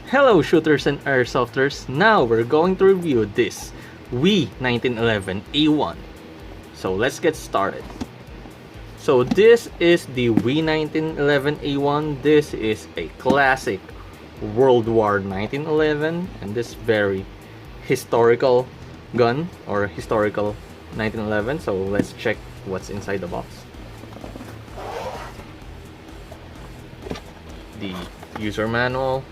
Hello shooters and airsofters, now we're going to review this WE 1911 A1. So let's get started. So this is the WE 1911 A1. This is a classic World War 1911 and this very historical gun or historical 1911. So let's check what's inside the box. The user manual.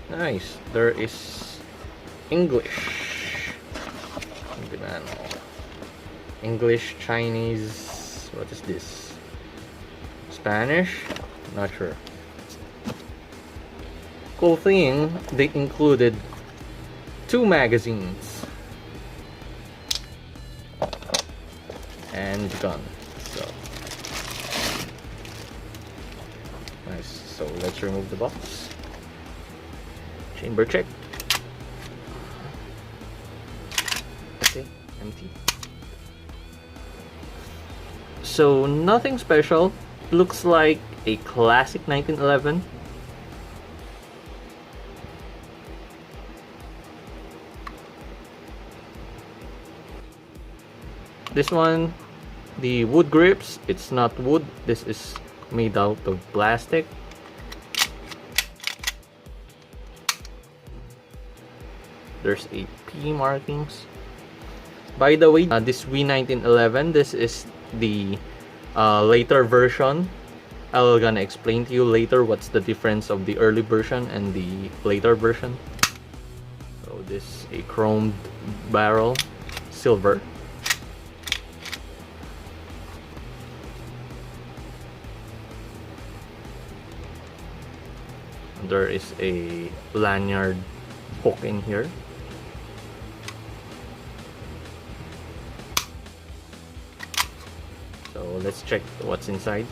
Nice. There is English in the manual. English, Chinese. What is this? Spanish? Not sure. Cool thing, they included 2 magazines and gun. So nice. So let's remove the box. Chamber check. Okay, empty. So nothing special. Looks like a classic 1911. This one, the wood grips, it's not wood. This is made out of plastic. There's a P markings. By the way, this WE 1911, this is the later version. I'm gonna explain to you later what's the difference of the early version and the later version. So this is a chromed barrel, silver. There is a lanyard hook in here. So let's check what's inside.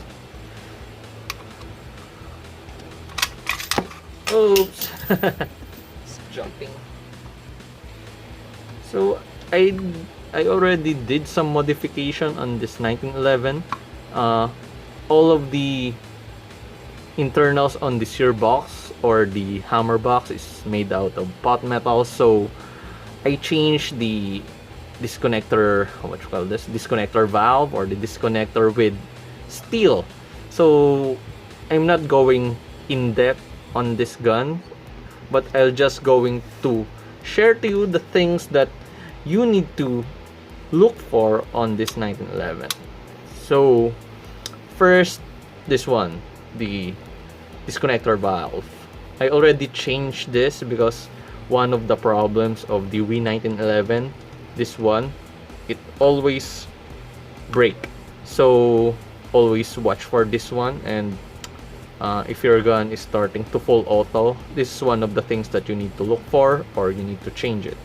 Oops! It's jumping. So I already did some modification on this 1911. All of the internals on the sear box or the hammer box is made out of pot metal, so I changed the disconnector, what you call this, disconnector valve or the disconnector with steel. So I'm not going in depth on this gun, but I'll just going to share to you the things that you need to look for on this 1911. So first, this one, the disconnector valve. I already changed this because one of the problems of the WE 1911, this one, it always break. So always watch for this one, and if your gun is starting to full auto, this is one of the things that you need to look for or you need to change it.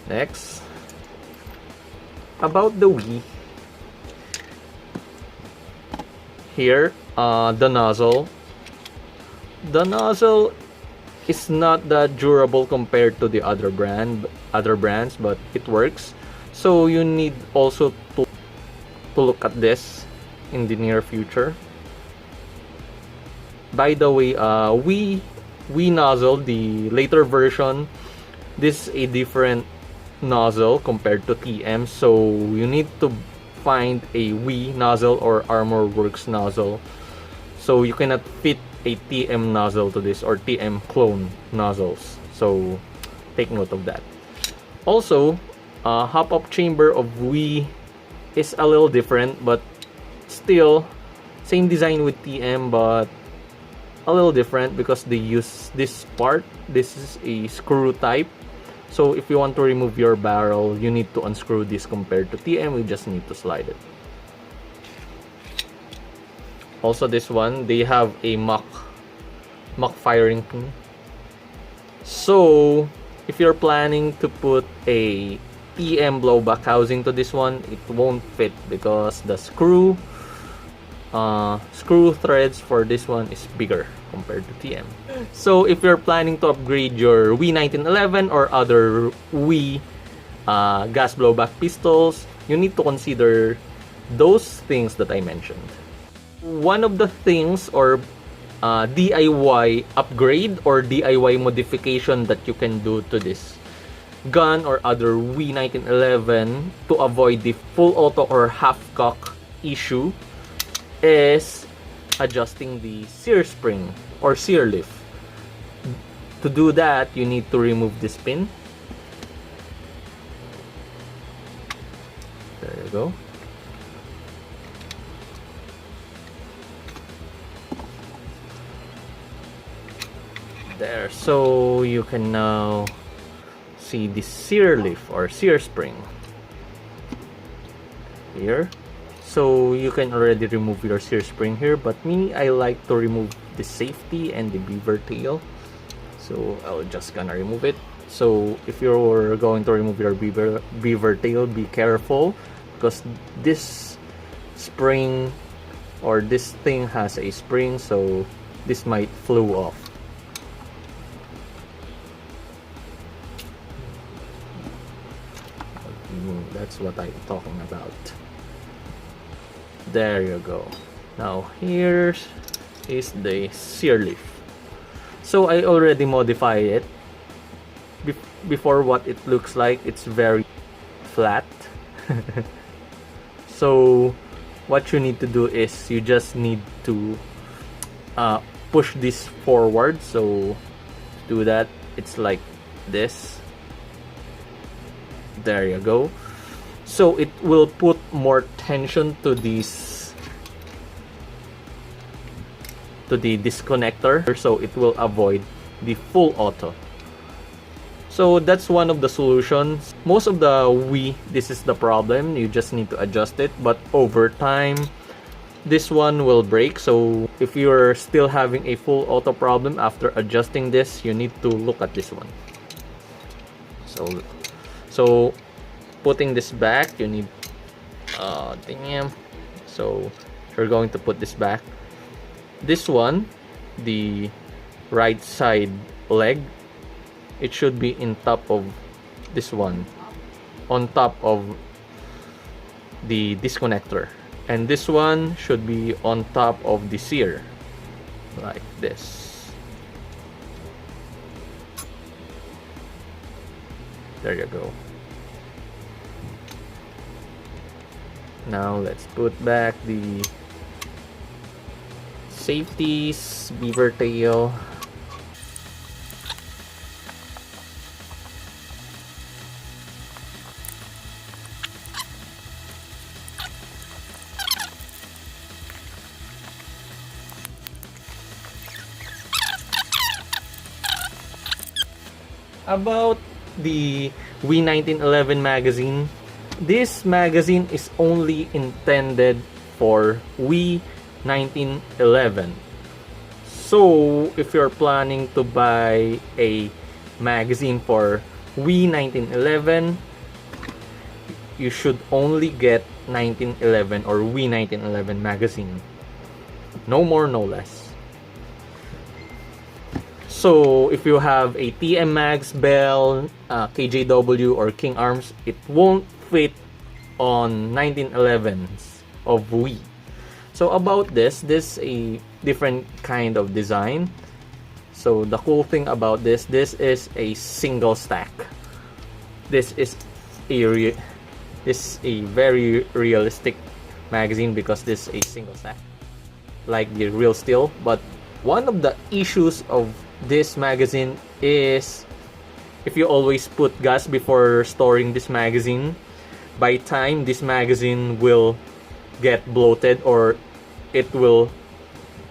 Next, about the WE. Here, the nozzle. The nozzle is not that durable compared to the other brands, but it works. So you need also to look at this in the near future. By the way, WE nozzle, the later version, this is a different nozzle compared to TM. So you need to find a WE nozzle or Armor Works nozzle. So you cannot fit a TM nozzle to this or TM clone nozzles. So take note of that. Also, hop-up chamber of WE is a little different, but still same design with TM, but a little different because they use this part. This is a screw type. So if you want to remove your barrel, you need to unscrew this. Compared to TM, we just need to slide it. Also this one, they have a mock firing pin. So if you're planning to put a TM blowback housing to this one, it won't fit because the screw threads for this one is bigger compared to TM. So if you're planning to upgrade your WE 1911 or other WE gas blowback pistols, you need to consider those things that I mentioned. One of the things or DIY upgrade or DIY modification that you can do to this gun or other W1911 to avoid the full auto or half cock issue is adjusting the sear spring or sear lift. To do that, you need to remove this pin. There you go. There, so you can now see the sear lift or sear spring here. So you can already remove your sear spring here, but me, I like to remove the safety and the beaver tail, so I'll just gonna remove it. So if you're going to remove your beaver tail, be careful, because this spring or this thing has a spring, so this might flew off. That's what I'm talking about. There you go. Now here is the sear lift. So I already modified it. Before, what it looks like, it's very flat. So what you need to do is you just need to push this forward. So to do that, it's like this. There you go. So it will put more tension to this, to the disconnector, so it will avoid the full auto. So that's one of the solutions. Most of the Wii, this is the problem. You just need to adjust it, but over time this one will break. So if you're still having a full auto problem after adjusting this, you need to look at this one. So putting this back, you need so you're going to put this back. This one, the right side leg, it should be in top of this one, on top of the disconnector, and this one should be on top of the sear, like this. There you go. Now let's put back the safeties, beaver tail. About the W1911 magazine, this magazine is only intended for W1911. So if you're planning to buy a magazine for W1911, you should only get 1911 or W1911 magazine. No more, no less. So if you have a TM Mags, Bell, KJW, or King Arms, it won't fit on 1911s of Wii. So about this is a different kind of design. So the cool thing about this is a single stack. This is a very realistic magazine because this is a single stack, like the real steel. But one of the issues of this magazine is if you always put gas before storing this magazine, by time this magazine will get bloated or it will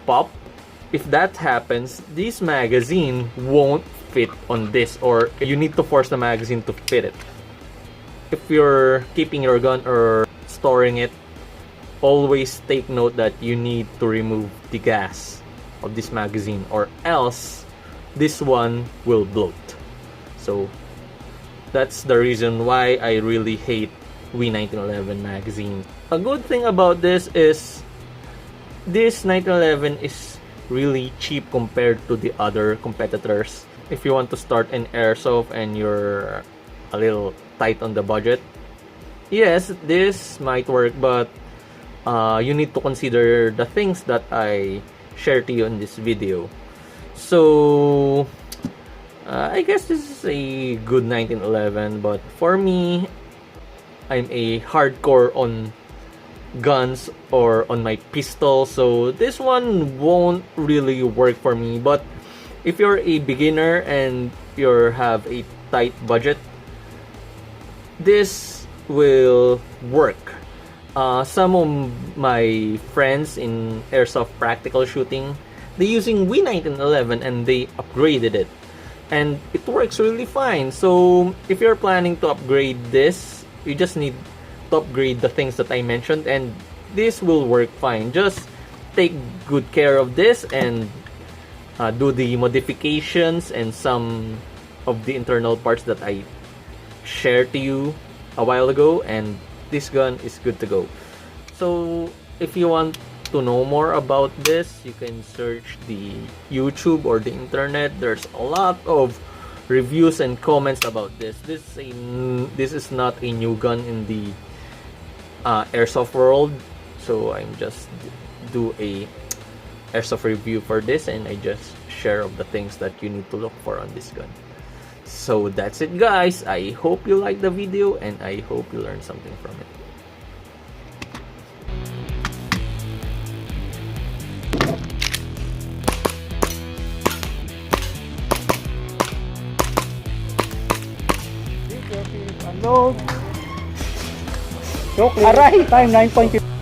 pop. If that happens, this magazine won't fit on this, or you need to force the magazine to fit it. If you're keeping your gun or storing it, always take note that you need to remove the gas of this magazine, or else this one will bloat. So that's the reason why I really hate W1911 magazine. A good thing about this is this 1911 is really cheap compared to the other competitors. If you want to start an airsoft and you're a little tight on the budget, yes, this might work, but you need to consider the things that I share to you in this video. So I guess this is a good 1911, but for me, I'm a hardcore on guns or on my pistol, so this one won't really work for me. But if you're a beginner and you have a tight budget, this will work. Some of my friends in airsoft practical shooting, they using W1911 and they upgraded it, and it works really fine. So if you're planning to upgrade this, you just need to upgrade the things that I mentioned, and this will work fine. Just take good care of this and do the modifications and some of the internal parts that I shared to you a while ago, and this gun is good to go. So if you want to know more about this, you can search the YouTube or the internet. There's a lot of reviews and comments about this. This is not a new gun in the airsoft world, so I'm just do a airsoft review for this, and I just share of the things that you need to look for on this gun. So that's it, guys. I hope you liked the video, and I hope you learned something from it. Aray, time 9.50.